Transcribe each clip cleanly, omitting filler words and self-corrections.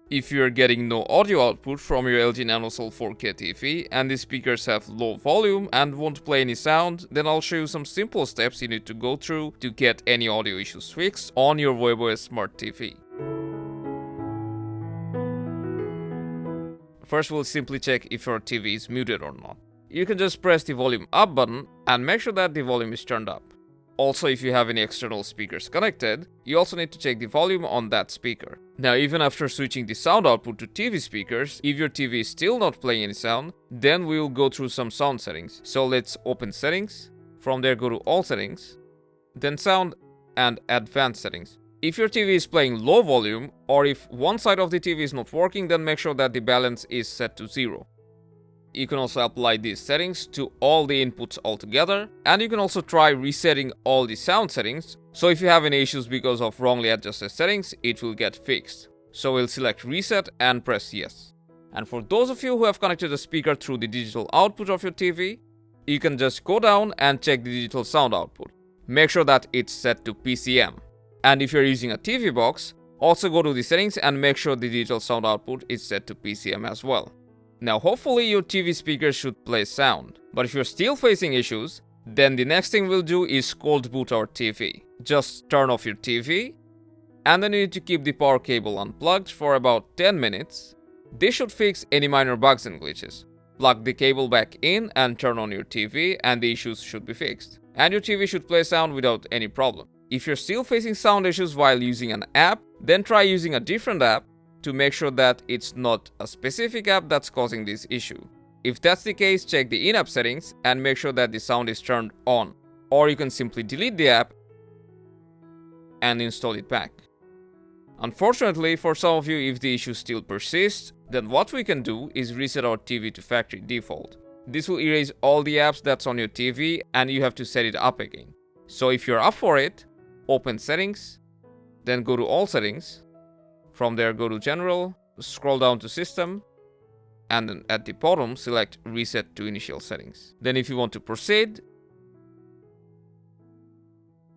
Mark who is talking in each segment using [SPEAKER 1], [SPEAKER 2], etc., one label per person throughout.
[SPEAKER 1] If you are getting no audio output from your LG NanoCell 4K TV and the speakers have low volume and won't play any sound, then I'll show you some simple steps you need to go through to get any audio issues fixed on your webOS Smart TV. First, we'll simply check if your TV is muted or not. You can just press the volume up button and make sure that the volume is turned up. Also, if you have any external speakers connected, you also need to check the volume on that speaker. Now, even after switching the sound output to TV speakers, if your TV is still not playing any sound, then we will go through some sound settings. So let's open settings, from there go to all settings, then sound and advanced settings. If your TV is playing low volume, or if one side of the TV is not working, then make sure that the balance is set to 0. You can also apply these settings to all the inputs altogether, and you can also try resetting all the sound settings. So if you have any issues because of wrongly adjusted settings, it will get fixed. So we'll select reset and press yes. And for those of you who have connected a speaker through the digital output of your TV, you can just go down and check the digital sound output. Make sure that it's set to PCM. And if you're using a TV box, also go to the settings and make sure the digital sound output is set to PCM as well. Now hopefully your TV speakers should play sound, but if you're still facing issues, then the next thing we'll do is cold boot our TV. Just turn off your TV, and then you need to keep the power cable unplugged for about 10 minutes. This should fix any minor bugs and glitches. Plug the cable back in and turn on your TV and the issues should be fixed. And your TV should play sound without any problem. If you're still facing sound issues while using an app, then try using a different app to make sure that it's not a specific app that's causing this issue. If that's the case, check the in-app settings and make sure that the sound is turned on. Or you can simply delete the app and install it back. Unfortunately, for some of you, if the issue still persists, then what we can do is reset our TV to factory default. This will erase all the apps that's on your TV and you have to set it up again. So if you're up for it, open settings, then go to all settings. From there, go to General, scroll down to System, and then at the bottom, select Reset to Initial Settings. Then if you want to proceed,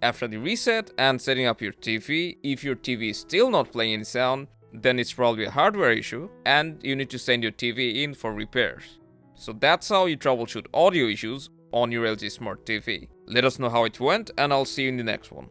[SPEAKER 1] after the reset and setting up your TV, if your TV is still not playing any sound, then it's probably a hardware issue, and you need to send your TV in for repairs. So that's how you troubleshoot audio issues on your LG Smart TV. Let us know how it went, and I'll see you in the next one.